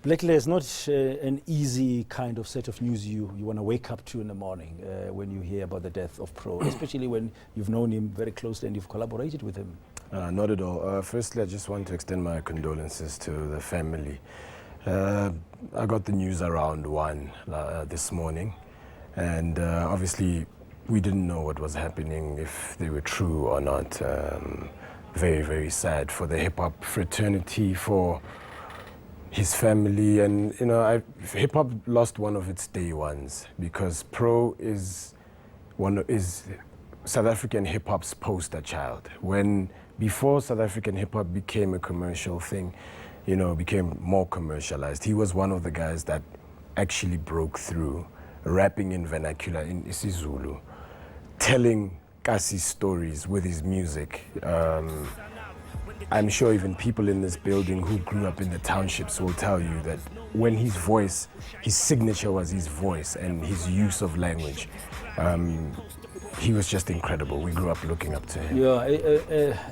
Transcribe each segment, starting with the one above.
Blaklez, not an easy kind of set of news you want to wake up to in the morning when you hear about the death of Pro, especially when you've known him very closely and you've collaborated with him. Not at all. Firstly, I just want to extend my condolences to the family. I got the news around 1 this morning, and obviously we didn't know what was happening, if they were true or not. Very, very sad for the hip-hop fraternity, for his family, and hip-hop lost one of its day ones, because Pro is South African hip-hop's poster child. Before South African hip-hop became a commercial thing, became more commercialized, he was one of the guys that actually broke through, rapping in vernacular, in isiZulu, telling Kasi stories with his music. I'm sure even people in this building who grew up in the townships will tell you that when his signature was his voice and his use of language, he was just incredible. We grew up looking up to him. Yeah,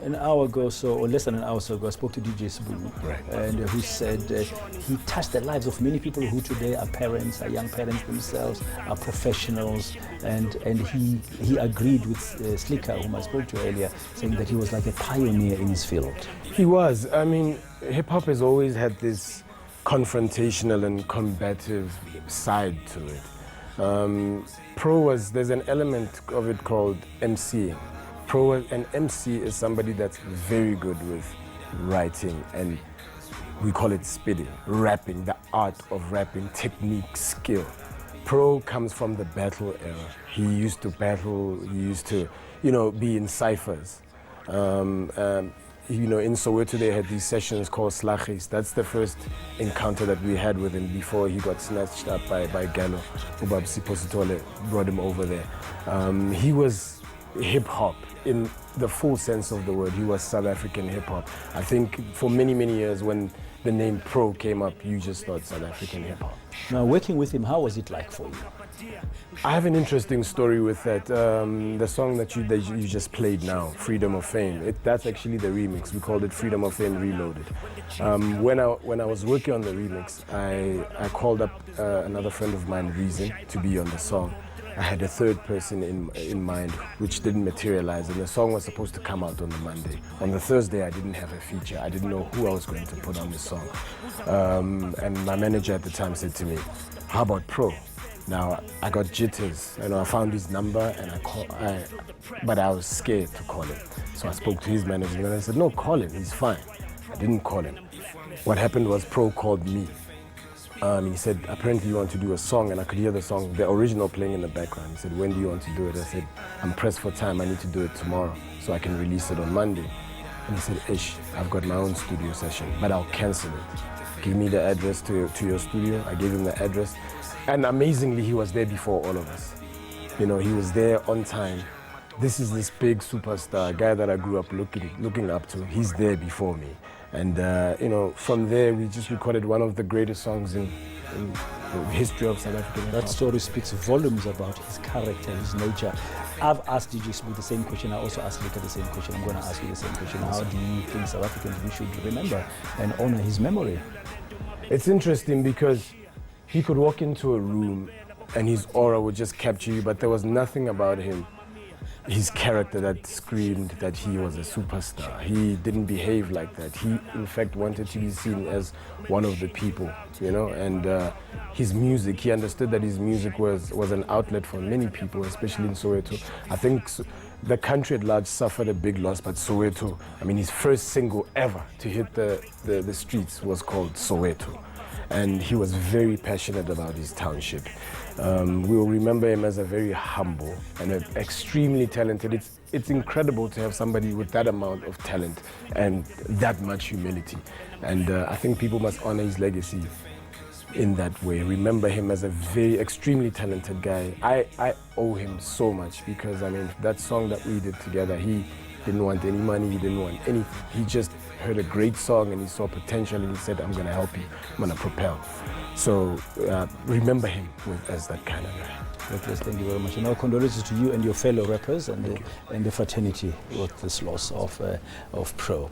an hour ago or less than an hour ago, I spoke to DJ Sbu, right, and who said he touched the lives of many people who today are parents, are young parents themselves, are professionals, and he agreed with Slicker, whom I spoke to earlier, saying that he was like a pioneer in his field. He was. I mean, hip-hop has always had this confrontational and combative side to it. There's an element of it called MCing. An MC is somebody that's very good with writing, and we call it spitting, rapping, the art of rapping, technique, skill. Pro comes from the battle era. He used to battle, he used to, be in ciphers. In Soweto they had these sessions called Slachis. That's the first encounter that we had with him before he got snatched up by Gallo. Ubab Sipositole brought him over there. He was hip-hop in the full sense of the word. He was South African hip-hop. I think for many, many years when the name Pro came up, you just thought South African hip-hop. Now, working with him, how was it like for you? I have an interesting story with that. The song that you just played now, Freedom of Fame, that's actually the remix. We called it Freedom of Fame Reloaded. When I was working on the remix, I called up another friend of mine, Reason, to be on the song. I had a third person in mind, which didn't materialize, and the song was supposed to come out on the Monday. On the Thursday, I didn't have a feature. I didn't know who I was going to put on the song. And my manager at the time said to me, "How about Pro?" Now, I got jitters. I found his number, and but I was scared to call him. So I spoke to his manager, and I said, "No, call him, he's fine." I didn't call him. What happened was Pro called me. He said, apparently you want to do a song, and I could hear the song, the original, playing in the background. He said, "When do you want to do it?" I said, "I'm pressed for time, I need to do it tomorrow so I can release it on Monday." And he said, "Ish, I've got my own studio session, but I'll cancel it. Give me the address to your studio." I gave him the address. And amazingly, he was there before all of us. He was there on time. This is this big superstar, a guy that I grew up looking up to. He's there before me. And, from there, we just recorded one of the greatest songs in the history of South Africa. That story speaks volumes about his character, his nature. I've asked DJ Smooth the same question. I also asked Lika the same question. I'm going to ask you the same question. How do you think South Africans, we should remember and honor his memory? It's interesting because he could walk into a room and his aura would just capture you, but there was nothing about him, his character, that screamed that he was a superstar. He didn't behave like that. He, in fact, wanted to be seen as one of the people, and his music, he understood that his music was an outlet for many people, especially in Soweto. I think the country at large suffered a big loss, but Soweto, his first single ever to hit the streets was called Soweto. And he was very passionate about his township. We'll remember him as a very humble and extremely talented. It's incredible to have somebody with that amount of talent and that much humility. And I think people must honor his legacy in that way. Remember him as a very extremely talented guy. I owe him so much because, that song that we did together, he didn't want any money, he didn't want anything. He just heard a great song and he saw potential and he said, "I'm going to help you, I'm going to propel." So remember him as that kind of guy. Blaklez, thank you very much. And our condolences to you and your fellow rappers and the fraternity with this loss of Pro.